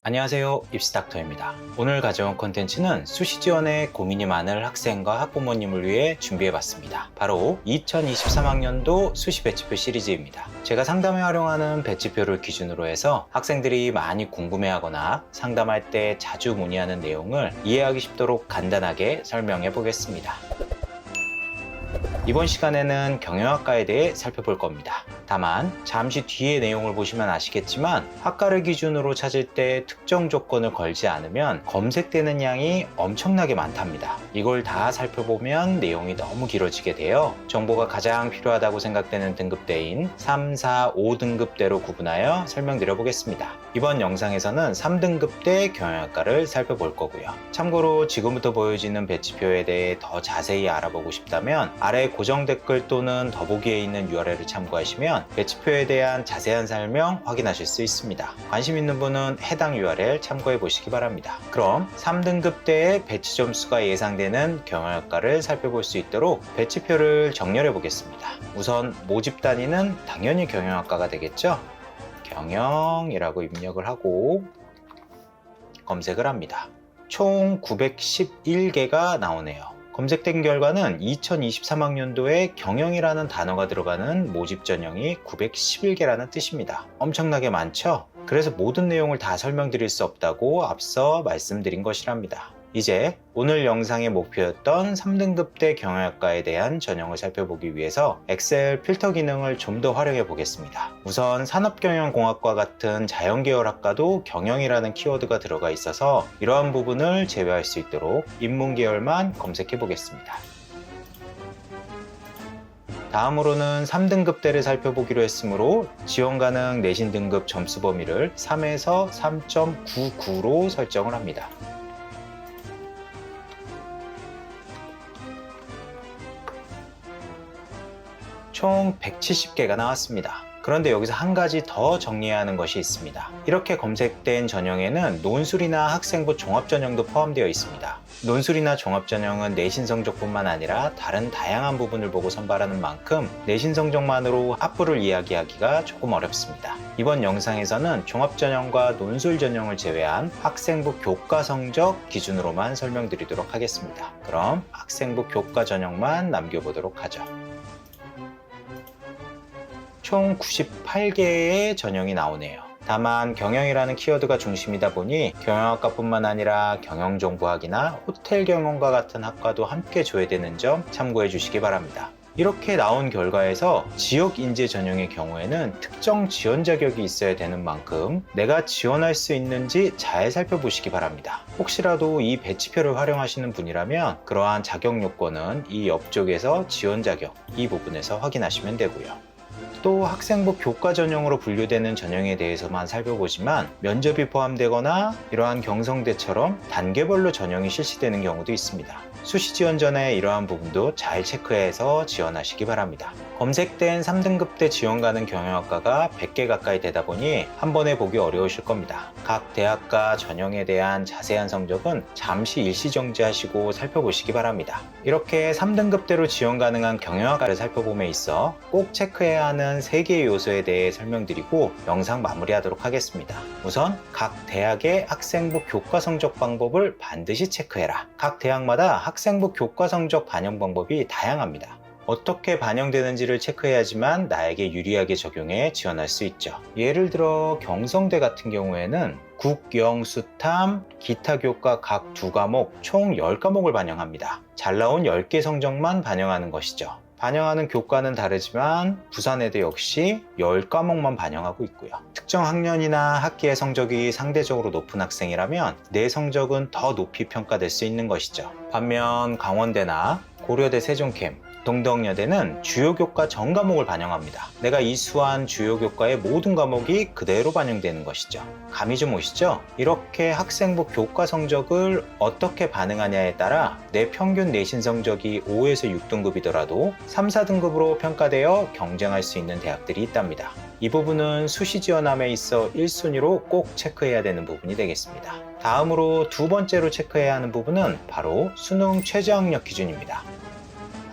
안녕하세요, 입시닥터입니다. 오늘 가져온 컨텐츠는 수시 지원에 고민이 많은 학생과 학부모님을 위해 준비해봤습니다. 바로 2023학년도 수시 배치표 시리즈입니다. 제가 상담에 활용하는 배치표를 기준으로 해서 학생들이 많이 궁금해하거나 상담할 때 자주 문의하는 내용을 이해하기 쉽도록 간단하게 설명해 보겠습니다. 이번 시간에는 경영학과에 대해 살펴볼 겁니다. 다만 잠시 뒤의 내용을 보시면 아시겠지만 학과를 기준으로 찾을 때 특정 조건을 걸지 않으면 검색되는 양이 엄청나게 많답니다. 이걸 다 살펴보면 내용이 너무 길어지게 되어 정보가 가장 필요하다고 생각되는 등급대인 3, 4, 5등급대로 구분하여 설명드려 보겠습니다. 이번 영상에서는 3등급대 경영학과를 살펴볼 거고요. 참고로 지금부터 보여지는 배치표에 대해 더 자세히 알아보고 싶다면 아래 고정 댓글 또는 더보기에 있는 URL을 참고하시면 배치표에 대한 자세한 설명 확인하실 수 있습니다. 관심 있는 분은 해당 URL 참고해 보시기 바랍니다. 그럼 3등급대의 배치 점수가 예상되는 경영학과를 살펴볼 수 있도록 배치표를 정렬해 보겠습니다. 우선 모집 단위는 당연히 경영학과가 되겠죠? 경영이라고 입력을 하고 검색을 합니다. 총 911개가 나오네요. 검색된 결과는 2023학년도에 경영이라는 단어가 들어가는 모집 전형이 911개라는 뜻입니다. 엄청나게 많죠? 그래서 모든 내용을 다 설명드릴 수 없다고 앞서 말씀드린 것이랍니다. 이제 오늘 영상의 목표였던 3등급대 경영학과에 대한 전형을 살펴보기 위해서 엑셀 필터 기능을 좀 더 활용해 보겠습니다. 우선 산업경영공학과 같은 자연계열 학과도 경영이라는 키워드가 들어가 있어서 이러한 부분을 제외할 수 있도록 인문계열만 검색해 보겠습니다. 다음으로는 3등급대를 살펴보기로 했으므로 지원 가능 내신 등급 점수 범위를 3에서 3.99로 설정을 합니다. 총 170개가 나왔습니다. 그런데 여기서 한 가지 더 정리해야 하는 것이 있습니다. 이렇게 검색된 전형에는 논술이나 학생부 종합전형도 포함되어 있습니다. 논술이나 종합전형은 내신 성적뿐만 아니라 다른 다양한 부분을 보고 선발하는 만큼 내신 성적만으로 합부를 이야기하기가 조금 어렵습니다. 이번 영상에서는 종합전형과 논술 전형을 제외한 학생부 교과 성적 기준으로만 설명드리도록 하겠습니다. 그럼 학생부 교과 전형만 남겨보도록 하죠. 총 98개의 전형이 나오네요. 다만 경영이라는 키워드가 중심이다 보니 경영학과뿐만 아니라 경영정보학이나 호텔경영과 같은 학과도 함께 조회되는 점 참고해 주시기 바랍니다. 이렇게 나온 결과에서 지역인재 전형의 경우에는 특정 지원 자격이 있어야 되는 만큼 내가 지원할 수 있는지 잘 살펴보시기 바랍니다. 혹시라도 이 배치표를 활용하시는 분이라면 그러한 자격 요건은 이 옆쪽에서 지원 자격 이 부분에서 확인하시면 되고요. 또 학생부 교과 전형으로 분류되는 전형에 대해서만 살펴보지만 면접이 포함되거나 이러한 경성대처럼 단계별로 전형이 실시되는 경우도 있습니다. 수시 지원 전에 이러한 부분도 잘 체크해서 지원하시기 바랍니다. 검색된 3등급대 지원 가능 경영학과가 100개 가까이 되다 보니 한 번에 보기 어려우실 겁니다. 각 대학과 전형에 대한 자세한 성적은 잠시 일시 정지하시고 살펴보시기 바랍니다. 이렇게 3등급대로 지원 가능한 경영학과를 살펴봄에 있어 꼭 체크해야 하는 3개의 요소에 대해 설명드리고 영상 마무리하도록 하겠습니다. 우선 각 대학의 학생부 교과 성적 방법을 반드시 체크해라. 각 대학마다 학생부 교과 성적 반영 방법이 다양합니다. 어떻게 반영되는지를 체크해야지만 나에게 유리하게 적용해 지원할 수 있죠. 예를 들어 경성대 같은 경우에는 국, 영, 수탐, 기타 교과 각 2과목 총 10과목을 반영합니다. 잘 나온 10개 성적만 반영하는 것이죠. 반영하는 교과는 다르지만 부산에도 역시 10과목만 반영하고 있고요. 특정 학년이나 학기의 성적이 상대적으로 높은 학생이라면 내 성적은 더 높이 평가될 수 있는 것이죠. 반면 강원대나 고려대 세종캠, 동덕여대는 주요 교과 전 과목을 반영합니다. 내가 이수한 주요 교과의 모든 과목이 그대로 반영되는 것이죠. 감이 좀 오시죠? 이렇게 학생부 교과 성적을 어떻게 반응하냐에 따라 내 평균 내신 성적이 5에서 6등급이더라도 3, 4등급으로 평가되어 경쟁할 수 있는 대학들이 있답니다. 이 부분은 수시 지원함에 있어 1순위로 꼭 체크해야 되는 부분이 되겠습니다. 다음으로 두 번째로 체크해야 하는 부분은 바로 수능 최저학력 기준입니다.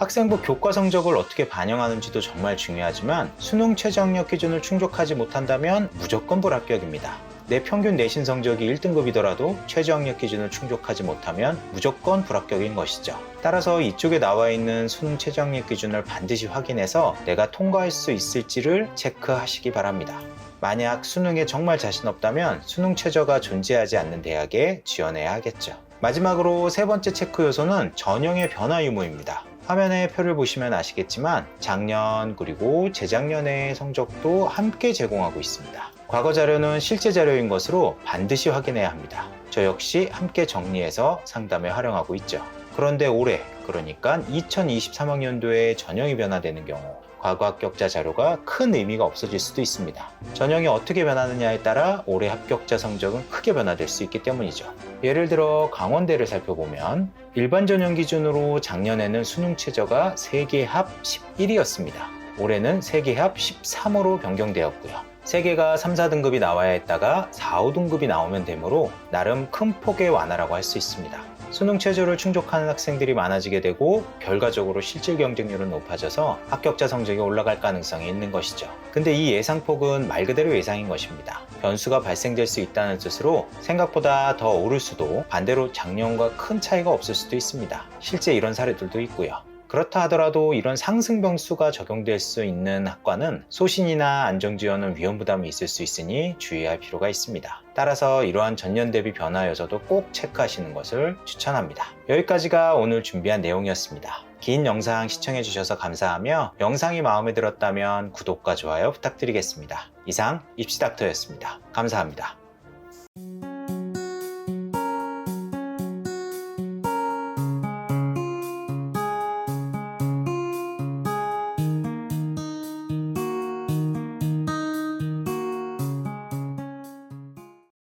학생부 교과 성적을 어떻게 반영하는지도 정말 중요하지만 수능 최저학력 기준을 충족하지 못한다면 무조건 불합격입니다. 내 평균 내신 성적이 1등급이더라도 최저학력 기준을 충족하지 못하면 무조건 불합격인 것이죠. 따라서 이쪽에 나와 있는 수능 최저학력 기준을 반드시 확인해서 내가 통과할 수 있을지를 체크하시기 바랍니다. 만약 수능에 정말 자신 없다면 수능 최저가 존재하지 않는 대학에 지원해야 하겠죠. 마지막으로 세 번째 체크 요소는 전형의 변화 유무입니다. 화면에 표를 보시면 아시겠지만 작년 그리고 재작년의 성적도 함께 제공하고 있습니다. 과거 자료는 실제 자료인 것으로 반드시 확인해야 합니다. 저 역시 함께 정리해서 상담에 활용하고 있죠. 그런데 올해, 그러니까 2023학년도에 전형이 변화되는 경우 과거 합격자 자료가 큰 의미가 없어질 수도 있습니다. 전형이 어떻게 변하느냐에 따라 올해 합격자 성적은 크게 변화될 수 있기 때문이죠. 예를 들어 강원대를 살펴보면 일반 전형 기준으로 작년에는 수능 최저가 세계 합 11이었습니다. 올해는 세계 합 13으로 변경되었고요. 세계가 3, 4등급이 나와야 했다가 4, 5등급이 나오면 되므로 나름 큰 폭의 완화라고 할 수 있습니다. 수능 최저를 충족하는 학생들이 많아지게 되고 결과적으로 실질 경쟁률은 높아져서 합격자 성적이 올라갈 가능성이 있는 것이죠. 근데 이 예상폭은 말 그대로 예상인 것입니다. 변수가 발생될 수 있다는 뜻으로 생각보다 더 오를 수도 반대로 작년과 큰 차이가 없을 수도 있습니다. 실제 이런 사례들도 있고요. 그렇다 하더라도 이런 상승 변수가 적용될 수 있는 학과는 소신이나 안정지원은 위험 부담이 있을 수 있으니 주의할 필요가 있습니다. 따라서 이러한 전년 대비 변화 요소도 꼭 체크하시는 것을 추천합니다. 여기까지가 오늘 준비한 내용이었습니다. 긴 영상 시청해주셔서 감사하며 영상이 마음에 들었다면 구독과 좋아요 부탁드리겠습니다. 이상 입시닥터였습니다. 감사합니다.